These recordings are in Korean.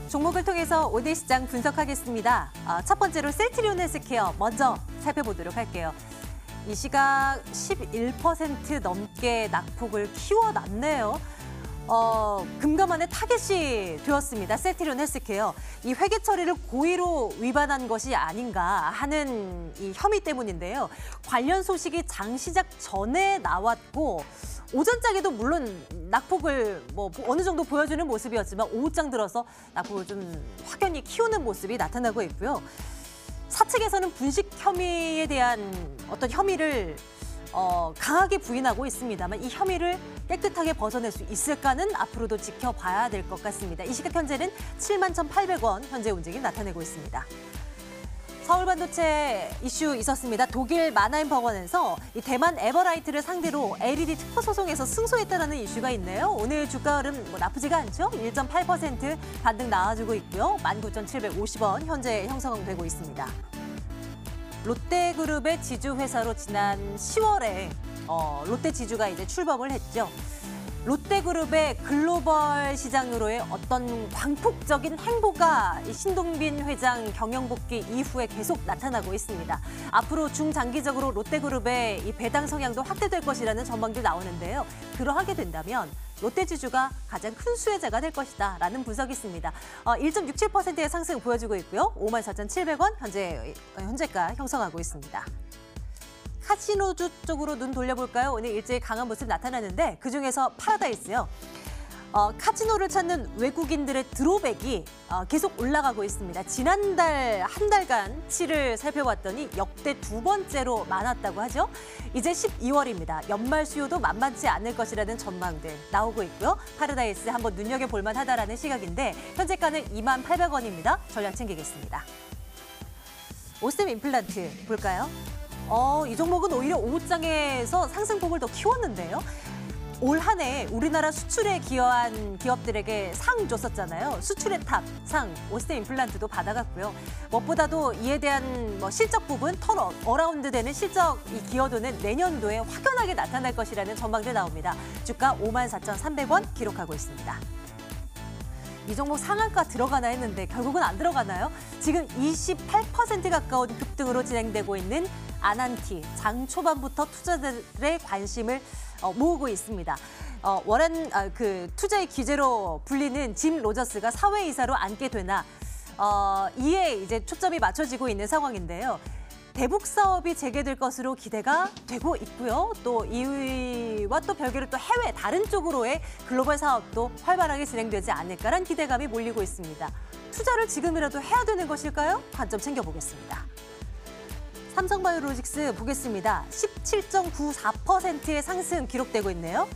종목을 통해서 오늘 시장 분석하겠습니다. 첫 번째로 셀트리온 헬스케어 먼저 살펴보도록 할게요. 이 시각 11% 넘게 낙폭을 키워놨네요. 금감원의 타겟이 되었습니다. 셀트리온 헬스케어. 이 회계 처리를 고의로 위반한 것이 아닌가 하는 이 혐의 때문인데요. 관련 소식이 장 시작 전에 나왔고 오전장에도 물론 낙폭을 어느 정도 보여주는 모습이었지만 오후장 들어서 낙폭을 좀 확연히 키우는 모습이 나타나고 있고요. 사측에서는 분식 혐의에 대한 어떤 혐의를 강하게 부인하고 있습니다만 이 혐의를 깨끗하게 벗어낼 수 있을까는 앞으로도 지켜봐야 될 것 같습니다. 이 시각 현재는 71,800원 현재 움직임 나타내고 있습니다. 서울 반도체 이슈 있었습니다. 독일 마나임 법원에서 이 대만 에버라이트를 상대로 LED 특허 소송에서 승소했다는 이슈가 있네요. 오늘 주가 흐름 나쁘지가 않죠? 1.8% 반등 나와주고 있고요. 19,750원 현재 형성되고 있습니다. 롯데그룹의 지주회사로 지난 10월에 롯데지주가 이제 출범을 했죠. 롯데그룹의 글로벌 시장으로의 어떤 광폭적인 행보가 신동빈 회장 경영 복귀 이후에 계속 나타나고 있습니다. 앞으로 중장기적으로 롯데그룹의 이 배당 성향도 확대될 것이라는 전망도 나오는데요. 그러하게 된다면 롯데지주가 가장 큰 수혜자가 될 것이다라는 분석이 있습니다. 1.67%의 상승 보여주고 있고요. 54,700원 현재가 형성하고 있습니다. 카지노주 쪽으로 눈 돌려볼까요? 오늘 일제히 강한 모습 나타나는데 그중에서 파라다이스요. 카지노를 찾는 외국인들의 드로백이 계속 올라가고 있습니다. 지난달 한 달간치를 살펴봤더니 역대 두 번째로 많았다고 하죠. 이제 12월입니다. 연말 수요도 만만치 않을 것이라는 전망들 나오고 있고요. 파라다이스 한번 눈여겨볼 만하다라는 시각인데 현재가는 28,000원입니다. 전략 챙기겠습니다. 오스템 임플란트 볼까요? 이 종목은 오히려 오후장에서 상승폭을 더 키웠는데요. 올 한 해 우리나라 수출에 기여한 기업들에게 상 줬었잖아요. 수출의 탑 상 오스템 임플란트도 받아갔고요. 무엇보다도 이에 대한 실적 부분 어라운드 되는 실적 이 기여도는 내년도에 확연하게 나타날 것이라는 전망도 나옵니다. 주가 54,300원 기록하고 있습니다. 이 종목 상한가 들어가나 했는데 결국은 안 들어가나요? 지금 28% 가까운 급등으로 진행되고 있는 아난티, 장 초반부터 투자자들의 관심을 모으고 있습니다. 투자의 기재로 불리는 짐 로저스가 사회이사로 앉게 되나 이에 이제 초점이 맞춰지고 있는 상황인데요. 대북 사업이 재개될 것으로 기대가 되고 있고요. 또 이와 또 별개로 또 해외 다른 쪽으로의 글로벌 사업도 활발하게 진행되지 않을까란 기대감이 몰리고 있습니다. 투자를 지금이라도 해야 되는 것일까요? 관점 챙겨보겠습니다. 삼성바이오로직스 보겠습니다. 17.94%의 상승 기록되고 있네요.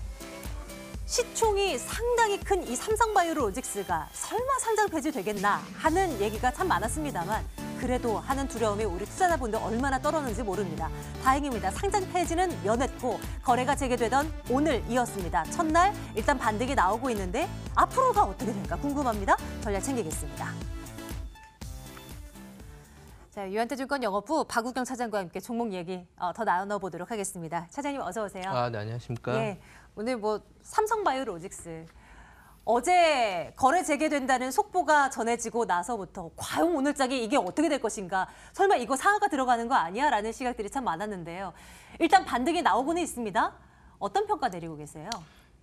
시총이 상당히 큰 이 삼성바이오로직스가 설마 상장 폐지되겠나 하는 얘기가 참 많았습니다만 그래도 하는 두려움이 우리 투자자분들 얼마나 떨었는지 모릅니다. 다행입니다. 상장 폐지는 면했고 거래가 재개되던 오늘 이었습니다. 첫날 일단 반등이 나오고 있는데 앞으로가 어떻게 될까 궁금합니다. 전략 챙기겠습니다. 자, 유한태증권 영업부 박우경 차장과 함께 종목 얘기 더 나눠보도록 하겠습니다. 차장님 어서 오세요. 네, 안녕하십니까. 예, 오늘 삼성바이오로직스 어제 거래 재개된다는 속보가 전해지고 나서부터 과연 오늘장이 이게 어떻게 될 것인가 설마 이거 상한가 들어가는 거 아니야? 라는 시각들이 참 많았는데요. 일단 반등이 나오고는 있습니다. 어떤 평가 내리고 계세요?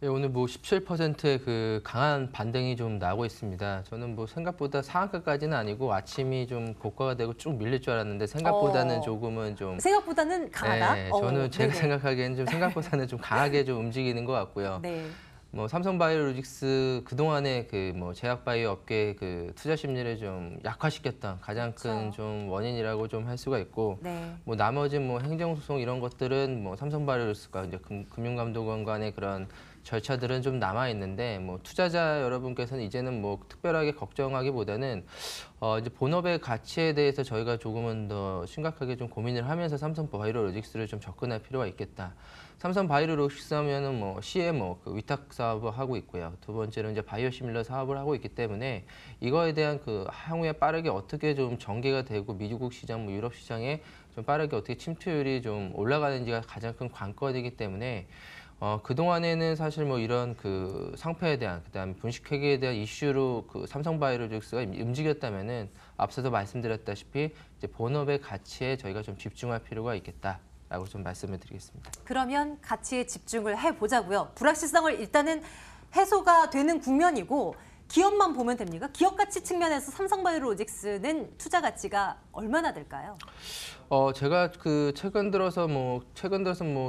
예, 오늘 17%의 그 강한 반등이 좀 나오고 있습니다. 저는 생각보다 상한가까지는 아니고 아침이 좀 고가가 되고 쭉 밀릴 줄 알았는데 생각보다는 조금은 좀 생각보다는 강하다? 네, 저는 제가 생각하기에는 좀 생각보다는 좀 강하게 좀 움직이는 것 같고요. 네. 삼성바이오로직스 그동안의 제약바이오 업계의 투자 심리를 좀 약화시켰던 가장 큰 좀 원인이라고 좀 할 수가 있고 네. 나머지 행정소송 이런 것들은 삼성바이오로직스가 이제 금융감독원 간의 그런 절차들은 좀 남아 있는데 투자자 여러분께서는 이제는 특별하게 걱정하기보다는 이제 본업의 가치에 대해서 저희가 조금은 더 심각하게 좀 고민을 하면서 삼성바이오로직스를 좀 접근할 필요가 있겠다. 삼성바이오로직스 하면은 시에 위탁 사업을 하고 있고요. 두 번째로 이제 바이오시밀러 사업을 하고 있기 때문에 이거에 대한 향후에 빠르게 어떻게 좀 전개가 되고 미국 시장, 유럽 시장에 좀 빠르게 어떻게 침투율이 좀 올라가는지가 가장 큰 관건이기 때문에 그동안에는 사실 뭐 이런 그 상패에 대한 그다음에 분식회계에 대한 이슈로 그 삼성바이오로직스가 움직였다면은 앞서도 말씀드렸다시피 이제 본업의 가치에 저희가 좀 집중할 필요가 있겠다라고 좀 말씀을 드리겠습니다. 그러면 가치에 집중을 해보자고요. 불확실성을 일단은 해소가 되는 국면이고 기업만 보면 됩니까? 기업 가치 측면에서 삼성바이오로직스는 투자 가치가 얼마나 될까요? 제가 그 최근 들어서 뭐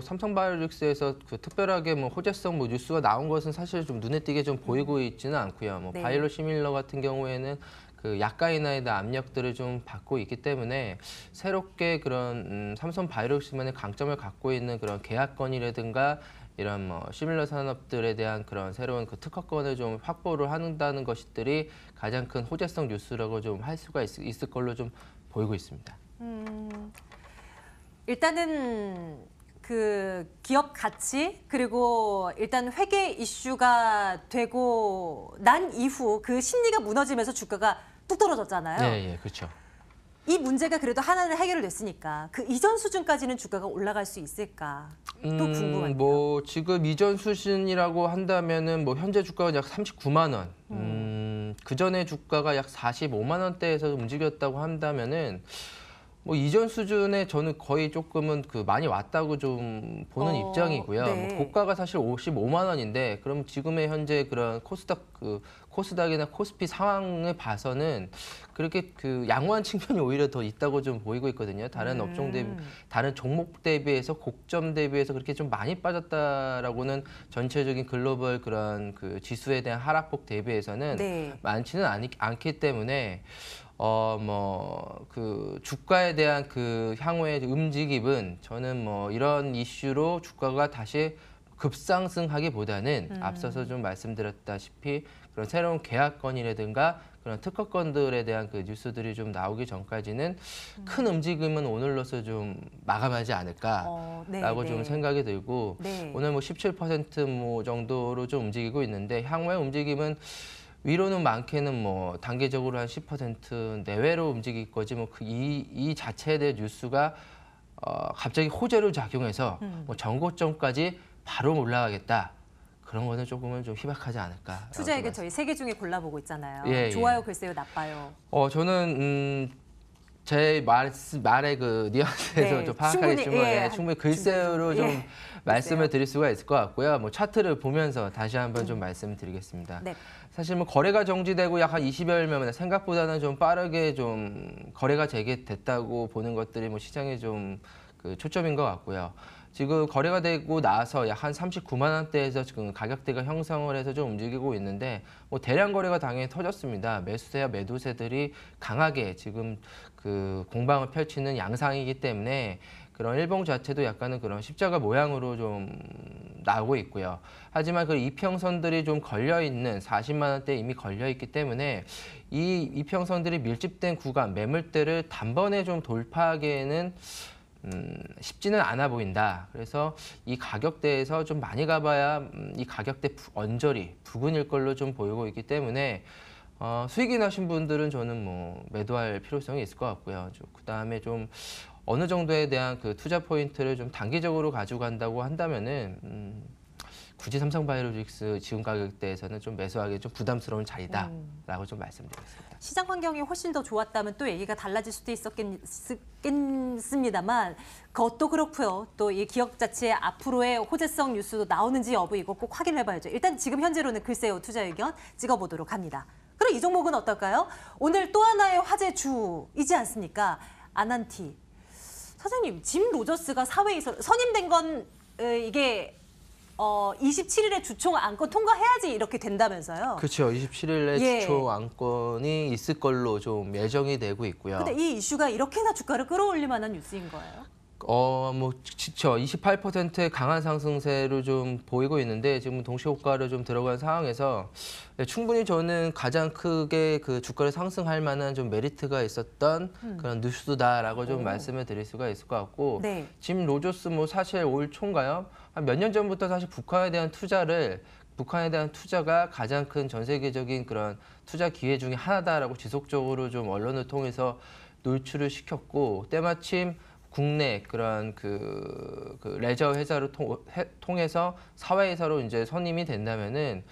삼성바이오로직스에서 그 특별하게 뭐 호재성 뭐 뉴스가 나온 것은 사실 좀 눈에 띄게 좀 보이고 있지는 않고요. 뭐 네. 바이오시밀러 같은 경우에는 그 약가 인하에 대한 압력들을 좀 받고 있기 때문에 새롭게 그런 삼성바이오로직스만의 강점을 갖고 있는 그런 계약건이라든가 이런 뭐 시밀러 산업들에 대한 그런 새로운 그 특허권을 좀 확보를 한다는 것들이 가장 큰 호재성 뉴스라고 좀 할 수가 있을 걸로 좀 보이고 있습니다. 일단은 그 기업 가치 그리고 일단 회계 이슈가 되고 난 이후 그 심리가 무너지면서 주가가 뚝 떨어졌잖아요. 예, 그렇죠. 이 문제가 그래도 하나는 해결됐으니까 그 이전 수준까지는 주가가 올라갈 수 있을까? 또 궁금한데요. 뭐 지금 이전 수준이라고 한다면은 뭐 현재 주가가 약 39만 원. 그 전에 주가가 약 45만 원대에서 움직였다고 한다면은 뭐 이전 수준에 저는 거의 조금은 그 많이 왔다고 좀 보는 입장이고요. 네. 뭐 고가가 사실 55만 원인데 그럼 지금의 현재 그런 코스닥이나 코스피 상황을 봐서는 그렇게 그 양호한 측면이 오히려 더 있다고 좀 보이고 있거든요. 다른 업종 대비, 다른 종목 대비해서 고점 대비해서 그렇게 좀 많이 빠졌다라고는 전체적인 글로벌 그런 그 지수에 대한 하락폭 대비해서는 네. 많지는 않기 때문에 뭐 그 주가에 대한 그 향후의 움직임은 저는 뭐 이런 이슈로 주가가 다시 급상승하기보다는 앞서서 좀 말씀드렸다시피 그런 새로운 계약건이라든가 그런 특허건들에 대한 그 뉴스들이 좀 나오기 전까지는 큰 움직임은 오늘로서 좀 마감하지 않을까라고 네, 좀 네. 생각이 들고 네. 오늘 뭐 17% 정도로 좀 움직이고 있는데 향후의 움직임은 위로는 많게는 뭐 단계적으로 한 10% 내외로 움직일 거지 뭐 이 자체에 대한 뉴스가 갑자기 호재로 작용해서 뭐 전고점까지 바로 올라가겠다. 그런 거는 조금은 좀 희박하지 않을까. 투자액은 저희 세 개 중에 골라보고 있잖아요. 예. 좋아요, 글쎄요, 나빠요. 저는 제 말의 그 뉘앙스에서 네, 좀 파악하겠지만 충분히 글쎄요로 좀 예. 말씀을 드릴 수가 있을 것 같고요. 뭐 차트를 보면서 다시 한번 좀 말씀드리겠습니다. 네. 사실 뭐 거래가 정지되고 약 한 20여일 만에 생각보다는 좀 빠르게 좀 거래가 재개됐다고 보는 것들이 뭐 시장의 좀 그 초점인 것 같고요. 지금 거래가 되고 나서 약 한 39만 원대에서 지금 가격대가 형성을 해서 좀 움직이고 있는데 뭐 대량 거래가 당연히 터졌습니다. 매수세와 매도세들이 강하게 지금 그 공방을 펼치는 양상이기 때문에 그런 일봉 자체도 약간은 그런 십자가 모양으로 좀 나오고 있고요. 하지만 그 이평선들이 좀 걸려 있는 40만 원대 이미 걸려 있기 때문에 이 이평선들이 밀집된 구간 매물대를 단번에 좀 돌파하기에는 쉽지는 않아 보인다. 그래서 이 가격대에서 좀 많이 가봐야 이 가격대 언저리 부근일 걸로 좀 보이고 있기 때문에 수익이 나신 분들은 저는 뭐 매도할 필요성이 있을 것 같고요. 그다음에 좀 어느 정도에 대한 그 투자 포인트를 좀 단기적으로 가지고 간다고 한다면은 굳이 삼성바이오로직스 지금 가격대에서는 좀 매수하기 좀 부담스러운 자리다라고 좀 말씀드리겠습니다. 시장 환경이 훨씬 더 좋았다면 또 얘기가 달라질 수도 있었겠습니다만 그것도 그렇고요. 또 이 기업 자체의 앞으로의 호재성 뉴스도 나오는지 여부 이거 꼭 확인을 해봐야죠. 일단 지금 현재로는 글쎄요 투자 의견 찍어보도록 합니다. 그럼 이 종목은 어떨까요? 오늘 또 하나의 화제주이지 않습니까? 아난티. 사장님, 짐 로저스가 사회에 선임된 건 이게 27일에 주총 안건 통과해야지 이렇게 된다면서요. 그렇죠. 27일에 예. 주총 안건이 있을 걸로 좀 예정이 되고 있고요. 근데 이 이슈가 이렇게나 주가를 끌어올릴 만한 뉴스인 거예요? 뭐 그쵸. 28%의 강한 상승세를 좀 보이고 있는데 지금 동시 호가를 좀 들어간 상황에서 충분히 저는 가장 크게 그 주가를 상승할 만한 좀 메리트가 있었던 그런 뉴스다라고 좀 말씀을 드릴 수가 있을 것 같고 네. 짐 로저스 뭐 사실 올 초인가요? 한 몇 년 전부터 사실 북한에 대한 투자가 가장 큰 전 세계적인 그런 투자 기회 중에 하나다라고 지속적으로 좀 언론을 통해서 노출을 시켰고 때마침 국내 그런 레저 회사를 통해서 사회회사로 이제 선임이 된다면은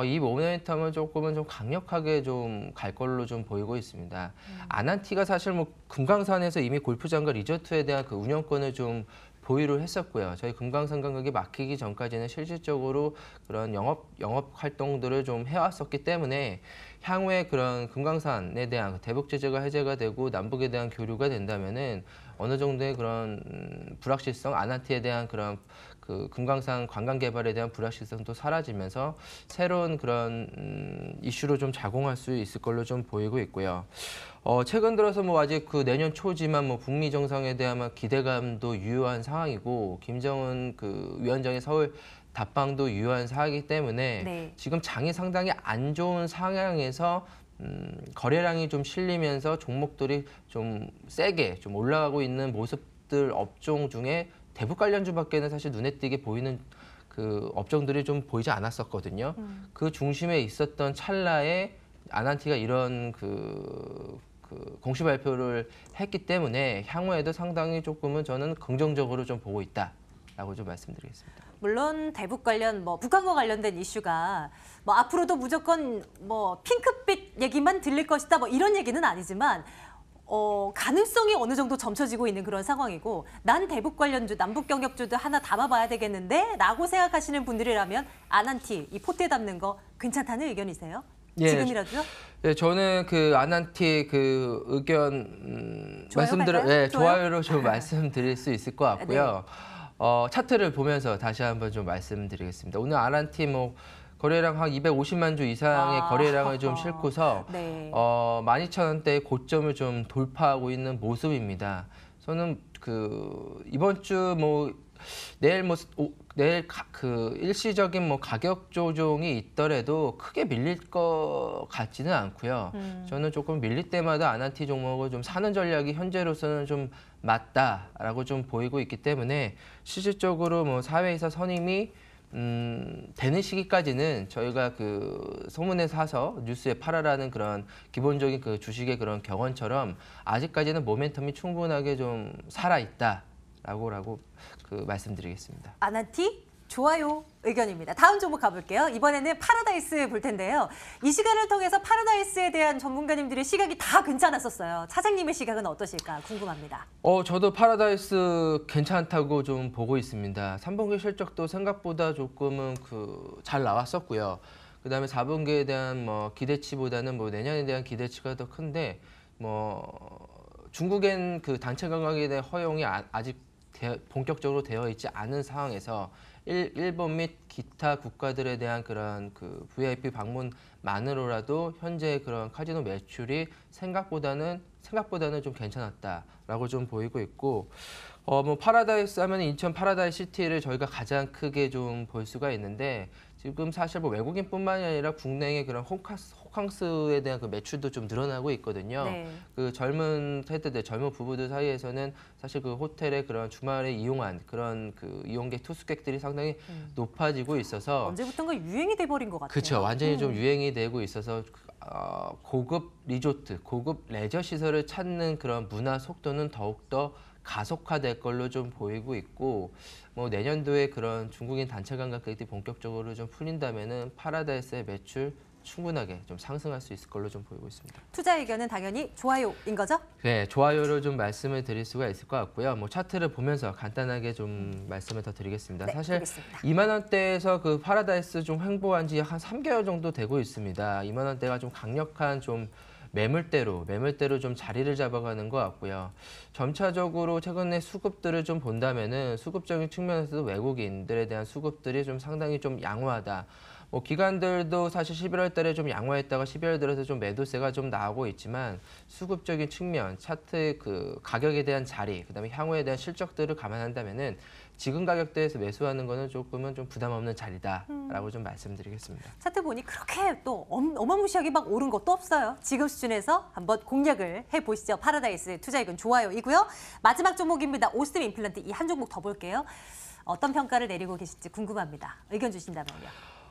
이 모멘텀을 조금은 좀 강력하게 좀 갈 걸로 좀 보이고 있습니다. 아난티가 사실 뭐 금강산에서 이미 골프장과 리조트에 대한 그 운영권을 좀 보유를 했었고요. 저희 금강산 감각이 막히기 전까지는 실질적으로 그런 영업 활동들을 좀 해왔었기 때문에 향후에 그런 금강산에 대한 대북 제재가 해제가 되고 남북에 대한 교류가 된다면은 어느 정도의 그런 불확실성, 아난티에 대한 그런 그 금강산 관광 개발에 대한 불확실성도 사라지면서 새로운 그런 이슈로 좀 작용할 수 있을 걸로 좀 보이고 있고요. 최근 들어서 뭐 아직 그 내년 초지만 뭐 북미 정상에 대한 기대감도 유효한 상황이고 김정은 그 위원장의 서울 답방도 유효한 상황이기 때문에 네. 지금 장이 상당히 안 좋은 상황에서 거래량이 좀 실리면서 종목들이 좀 세게 좀 올라가고 있는 모습들 업종 중에 대북 관련주밖에는 사실 눈에 띄게 보이는 그 업종들이 좀 보이지 않았었거든요. 그 중심에 있었던 찰나에 아난티가 이런 그 공시 발표를 했기 때문에 향후에도 상당히 조금은 저는 긍정적으로 좀 보고 있다라고 좀 말씀드리겠습니다. 물론 대북 관련 뭐 북한과 관련된 이슈가 뭐 앞으로도 무조건 뭐 핑크빛 얘기만 들릴 것이다 뭐 이런 얘기는 아니지만 가능성이 어느 정도 점쳐지고 있는 그런 상황이고 난 대북 관련주, 남북 경협주도 하나 담아봐야 되겠는데 라고 생각하시는 분들이라면 아난티 이 포트에 담는 거 괜찮다는 의견이세요? 예, 지금이라도요? 네, 저는 그 아난티 그 의견 좋아요로 좀 말씀드릴 수 있을 것 같고요. 차트를 보면서 다시 한번 좀 말씀드리겠습니다. 오늘 아난티 뭐 거래량 한 250만 주 이상의 거래량을 좀 싣고서 네. 12,000원대의 고점을 좀 돌파하고 있는 모습입니다. 저는 그 이번 주 뭐 내일 그 일시적인 뭐 가격 조정이 있더라도 크게 밀릴 것 같지는 않고요. 저는 조금 밀릴 때마다 아난티 종목을 좀 사는 전략이 현재로서는 좀 맞다라고 좀 보이고 있기 때문에 실질적으로 뭐 사회이사 선임이 되는 시기까지는 저희가 그 소문에 사서 뉴스에 팔아라는 그런 기본적인 그 주식의 그런 경언처럼 아직까지는 모멘텀이 충분하게 좀 살아있다라고 말씀드리겠습니다. 아난티 좋아요 의견입니다. 다음 종목 가볼게요. 이번에는 파라다이스 볼 텐데요. 이 시간을 통해서 파라다이스에 대한 전문가님들의 시각이 다 괜찮았었어요. 차장님의 시각은 어떠실까 궁금합니다. 저도 파라다이스 괜찮다고 좀 보고 있습니다. 3분기 실적도 생각보다 조금은 잘 나왔었고요. 그다음에 4분기에 대한 뭐 기대치보다는 뭐 내년에 대한 기대치가 더 큰데 뭐 중국엔 그 단체 관광에 대한 허용이 아직 본격적으로 되어 있지 않은 상황에서 일본 및 기타 국가들에 대한 그런 그 VIP 방문만으로라도 현재 그런 카지노 매출이 생각보다는 좀 괜찮았다라고 좀 보이고 있고 뭐 파라다이스 하면 인천 파라다이스 시티를 저희가 가장 크게 좀 볼 수가 있는데 지금 사실 뭐 외국인뿐만이 아니라 국내의 그런 호캉스에 대한 그 매출도 좀 늘어나고 있거든요. 네. 그 젊은 세대들, 젊은 부부들 사이에서는 사실 그 호텔의 그런 주말에 이용한 그런 그 이용객 투숙객들이 상당히 높아지고 있어서 언제부턴가 유행이 돼버린 것 같아요. 그렇죠. 완전히 좀 유행이 되고 있어서 고급 리조트, 고급 레저 시설을 찾는 그런 문화 속도는 더욱더 가속화될 걸로 좀 보이고 있고 뭐 내년도에 그런 중국인 단체 관광객들이 본격적으로 좀 풀린다면은 파라다이스의 매출 충분하게 좀 상승할 수 있을 걸로 좀 보이고 있습니다. 투자 의견은 당연히 좋아요인 거죠? 네, 좋아요로 좀 말씀을 드릴 수가 있을 것 같고요. 뭐 차트를 보면서 간단하게 좀 말씀을 더 드리겠습니다. 네, 사실 알겠습니다. 2만 원대에서 그 파라다이스 좀 횡보한 지 한 3개월 정도 되고 있습니다. 2만 원대가 좀 강력한 좀 매물대로 좀 자리를 잡아가는 것 같고요. 점차적으로 최근에 수급들을 좀 본다면은 수급적인 측면에서도 외국인들에 대한 수급들이 좀 상당히 좀 양호하다. 뭐 기관들도 사실 11월 달에 좀 양호했다가 12월 들어서 좀 매도세가 좀 나오고 있지만 수급적인 측면, 차트의 그 가격에 대한 자리, 그다음에 향후에 대한 실적들을 감안한다면은 지금 가격대에서 매수하는 거는 조금은 좀 부담 없는 자리다라고 좀 말씀드리겠습니다. 차트 보니 그렇게 또 어마무시하게 막 오른 것도 없어요. 지금 수준에서 한번 공략을 해보시죠. 파라다이스 투자 의견 좋아요이고요. 마지막 종목입니다. 오스템 임플란트 이 한 종목 더 볼게요. 어떤 평가를 내리고 계실지 궁금합니다. 의견 주신다면요.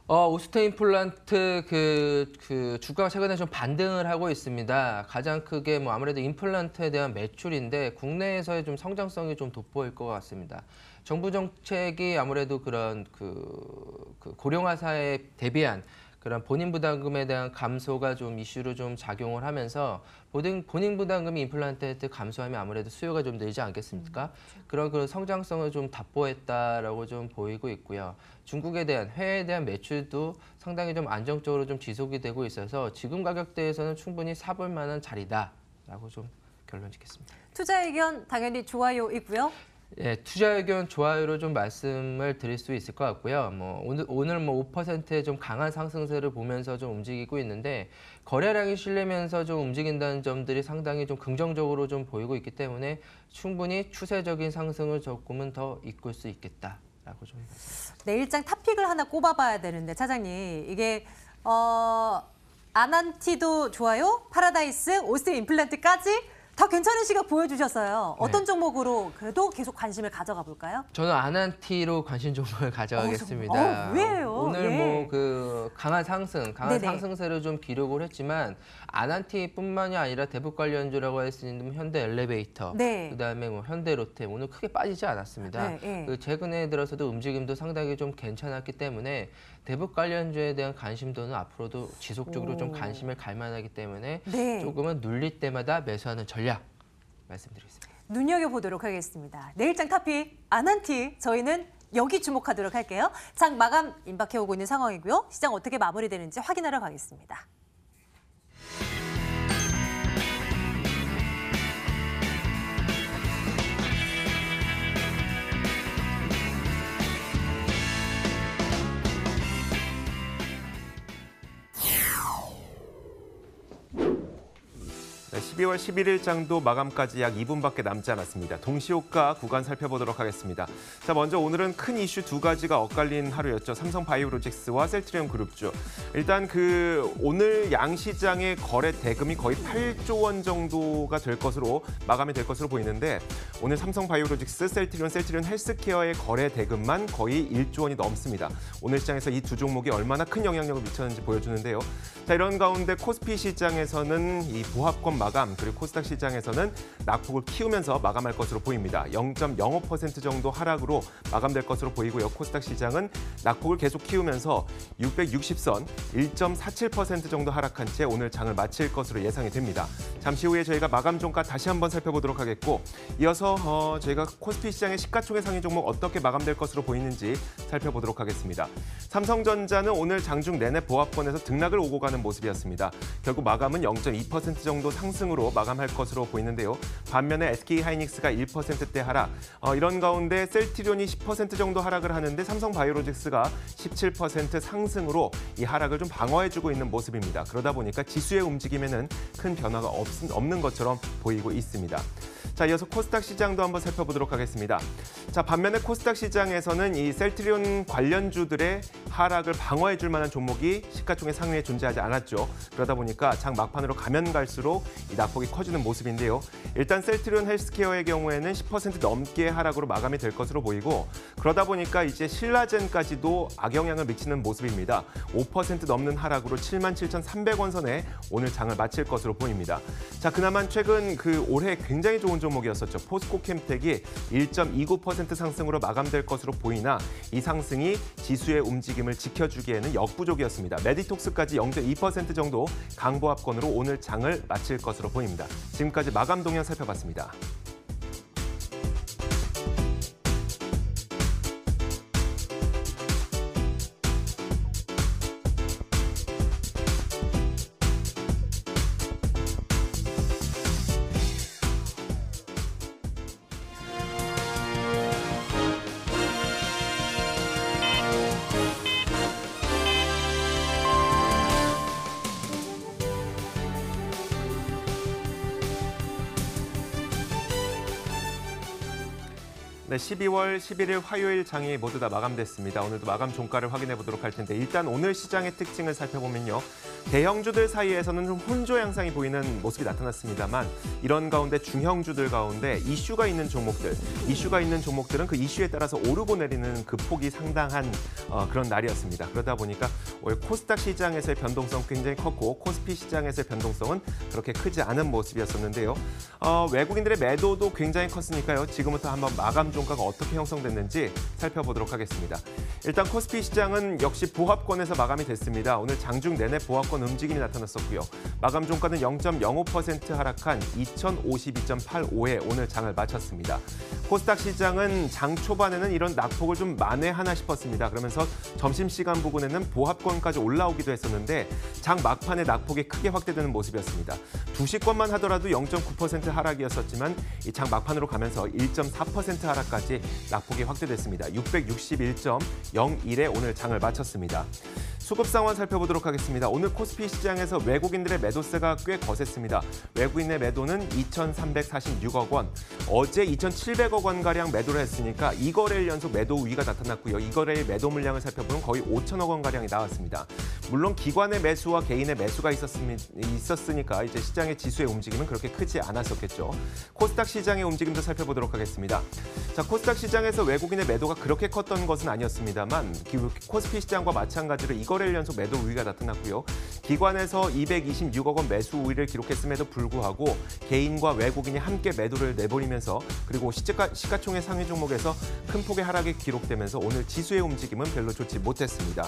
오스테 임플란트 그 주가가 최근에 좀 반등을 하고 있습니다. 가장 크게 뭐 아무래도 임플란트에 대한 매출인데 국내에서의 좀 성장성이 좀 돋보일 것 같습니다. 정부 정책이 아무래도 그런 그 고령화사에 대비한 그런 본인 부담금에 대한 감소가 좀 이슈로 좀 작용을 하면서 본인 부담금이 임플란트에 감소하면 아무래도 수요가 좀 늘지 않겠습니까? 그런 그 성장성을 좀 답보했다라고 좀 보이고 있고요. 중국에 대한 해외에 대한 매출도 상당히 좀 안정적으로 좀 지속이 되고 있어서 지금 가격대에서는 충분히 사볼 만한 자리다라고 좀 결론 짓겠습니다. 투자 의견 당연히 좋아요이고요. 예, 투자 의견 좋아요로 좀 말씀을 드릴 수 있을 것 같고요. 뭐 오늘 뭐 5%의 좀 강한 상승세를 보면서 좀 움직이고 있는데 거래량이 실리면서 좀 움직인다는 점들이 상당히 좀 긍정적으로 좀 보이고 있기 때문에 충분히 추세적인 상승을 조금은 더 이끌 수 있겠다라고 좀 말씀드립니다. 내일장 탑픽을 하나 꼽아봐야 되는데 차장님 이게 아난티도 좋아요, 파라다이스, 오스틴 임플란트까지 다 괜찮은 시각 보여주셨어요. 어떤 종목으로 그래도 계속 관심을 가져가 볼까요? 저는 아난티로 관심 종목을 가져가겠습니다. 왜요? 오늘 예. 뭐 그 강한 네네. 상승세를 좀 기록을 했지만 아난티뿐만이 아니라 대북 관련주라고 할 수 있는 현대 엘리베이터, 네. 그다음에 뭐 현대 롯데 오늘 크게 빠지지 않았습니다. 네, 네. 그 최근에 들어서도 움직임도 상당히 좀 괜찮았기 때문에 대북 관련주에 대한 관심도는 앞으로도 지속적으로 좀 관심을 갈 만하기 때문에 네. 조금은 눌릴 때마다 매수하는 전략 말씀드리겠습니다. 눈여겨보도록 하겠습니다. 내일장 탑픽 아난티 저희는 여기 주목하도록 할게요. 장 마감 임박해오고 있는 상황이고요. 시장 어떻게 마무리되는지 확인하러 가겠습니다. 네, 12월 11일장도 마감까지 약 2분밖에 남지 않았습니다. 동시효과 구간 살펴보도록 하겠습니다. 자, 먼저 오늘은 큰 이슈 두 가지가 엇갈린 하루였죠. 삼성바이오로직스와 셀트리온 그룹주. 일단 오늘 양시장의 거래 대금이 거의 8조 원 정도가 될 것으로 마감이 될 것으로 보이는데 오늘 삼성바이오로직스, 셀트리온 헬스케어의 거래 대금만 거의 1조 원이 넘습니다. 오늘 시장에서 이 두 종목이 얼마나 큰 영향력을 미쳤는지 보여주는데요. 자, 이런 가운데 코스피 시장에서는 이 보합권 마감, 그리고 코스닥 시장에서는 낙폭을 키우면서 마감할 것으로 보입니다. 0.05% 정도 하락으로 마감될 것으로 보이고요. 코스닥 시장은 낙폭을 계속 키우면서 660선 1.47% 정도 하락한 채 오늘 장을 마칠 것으로 예상이 됩니다. 잠시 후에 저희가 마감 종가 다시 한번 살펴보도록 하겠고 이어서 저희가 코스피 시장의 시가총액 상위 종목 어떻게 마감될 것으로 보이는지 살펴보도록 하겠습니다. 삼성전자는 오늘 장중 내내 보합권에서 등락을 오고 가는 모습이었습니다. 결국 마감은 0.2% 정도 상승으로 마감할 것으로 보이는데요. 반면에 SK하이닉스가 1%대 하락, 이런 가운데 셀트리온이 10% 정도 하락을 하는데 삼성바이오로직스가 17% 상승으로 이 하락을 좀 방어해주고 있는 모습입니다. 그러다 보니까 지수의 움직임에는 큰 변화가 없는 것처럼 보이고 있습니다. 자, 이어서 코스닥 시장도 한번 살펴보도록 하겠습니다. 자, 반면에 코스닥 시장에서는 이 셀트리온 관련주들의 하락을 방어해줄 만한 종목이 시가총액 상위에 존재하지 않았죠. 그러다 보니까 장 막판으로 가면 갈수록 이 낙폭이 커지는 모습인데요. 일단 셀트리온 헬스케어의 경우에는 10% 넘게 하락으로 마감이 될 것으로 보이고 그러다 보니까 이제 신라젠까지도 악영향을 미치는 모습입니다. 5% 넘는 하락으로 77,300원 선에 오늘 장을 마칠 것으로 보입니다. 자, 그나마 최근 올해 굉장히 좋은 종목이었었죠. 포스코캠텍이 1.29% 상승으로 마감될 것으로 보이나 이 상승이 지수의 움직임을 지켜주기에는 역부족이었습니다. 메디톡스까지 0.2% 정도 강보합권으로 오늘 장을 마칠 것으로 보입니다. 지금까지 마감 동향 살펴봤습니다. 네, 12월 11일 화요일 장이 모두 다 마감됐습니다. 오늘도 마감 종가를 확인해 보도록 할 텐데 일단 오늘 시장의 특징을 살펴보면요. 대형주들 사이에서는 좀 혼조 양상이 보이는 모습이 나타났습니다만 이런 가운데 중형주들 가운데 이슈가 있는 종목들은 그 이슈에 따라서 오르고 내리는 그 폭이 상당한 그런 날이었습니다. 그러다 보니까 오늘 코스닥 시장에서의 변동성 굉장히 컸고 코스피 시장에서의 변동성은 그렇게 크지 않은 모습이었었는데요. 외국인들의 매도도 굉장히 컸으니까요. 지금부터 한번 마감 종가가 어떻게 형성됐는지 살펴보도록 하겠습니다. 일단 코스피 시장은 역시 보합권에서 마감이 됐습니다. 오늘 장중 내내 보합권 움직임이 나타났었고요. 마감 종가는 0.05% 하락한 2052.85에 오늘 장을 마쳤습니다. 코스닥 시장은 장 초반에는 이런 낙폭을 좀 만회하나 싶었습니다. 그러면서 점심시간 부근에는 보합권까지 올라오기도 했었는데 장 막판에 낙폭이 크게 확대되는 모습이었습니다. 2시권만 하더라도 0.9% 하락이었었지만 이 장 막판으로 가면서 1.4% 하락까지 낙폭이 확대됐습니다. 661.01에 오늘 장을 마쳤습니다. 수급 상황 살펴보도록 하겠습니다. 오늘 코스피 시장에서 외국인들의 매도세가 꽤 거셌습니다. 외국인의 매도는 2,346억 원, 어제 2,700억 원가량 매도를 했으니까 2거래일 연속 매도 우위가 나타났고요. 2거래일 매도 물량을 살펴보면 거의 5천억 원가량이 나왔습니다. 물론 기관의 매수와 개인의 매수가 있었으니까 이제 시장의 지수의 움직임은 그렇게 크지 않았었겠죠. 코스닥 시장의 움직임도 살펴보도록 하겠습니다. 자, 코스닥 시장에서 외국인의 매도가 그렇게 컸던 것은 아니었습니다만 코스피 시장과 마찬가지로 2거래일 연속 매도 우위가 나타났고요. 기관에서 226억 원 매수 우위를 기록했음에도 불구하고 개인과 외국인이 함께 매도를 내버리면서 그리고 시가총액 상위 종목에서 큰 폭의 하락이 기록되면서 오늘 지수의 움직임은 별로 좋지 못했습니다.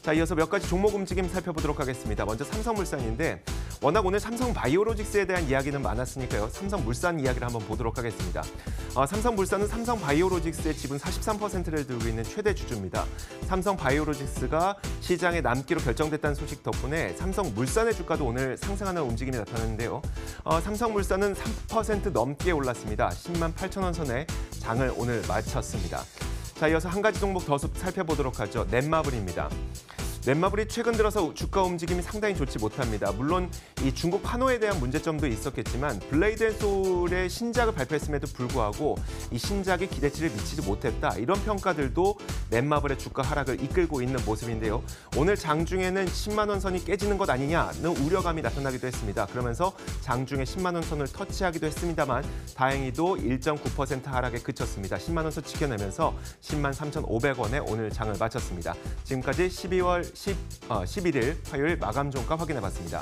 자, 이어서 몇 가지 종목 움직임 살펴보도록 하겠습니다. 먼저 삼성물산인데 워낙 오늘 삼성바이오로직스에 대한 이야기는 많았으니까요. 삼성물산 이야기를 한번 보도록 하겠습니다. 삼성물산은 삼성바이오로직스의 지분 43%를 들고 있는 최대 주주입니다. 삼성바이오로직스가 시장에 남기로 결정됐다는 소식 덕분에 삼성물산의 주가도 오늘 상승하는 움직임이 나타났는데요. 삼성물산은 3% 넘게 올랐습니다. 10만 8천 원 선에 장을 오늘 마쳤습니다. 자, 이어서 한 가지 종목 더 살펴보도록 하죠. 넷마블입니다. 넷마블이 최근 들어서 주가 움직임이 상당히 좋지 못합니다. 물론 이 중국 판호에 대한 문제점도 있었겠지만 블레이드 앤 소울의 신작을 발표했음에도 불구하고 이 신작이 기대치를 미치지 못했다. 이런 평가들도 넷마블의 주가 하락을 이끌고 있는 모습인데요. 오늘 장중에는 10만 원 선이 깨지는 것 아니냐는 우려감이 나타나기도 했습니다. 그러면서 장중에 10만 원 선을 터치하기도 했습니다.만 다행히도 1.9% 하락에 그쳤습니다. 10만 원 선 지켜내면서 10만 3,500원에 오늘 장을 마쳤습니다. 지금까지 12월 11일 화요일 마감 종가 확인해봤습니다.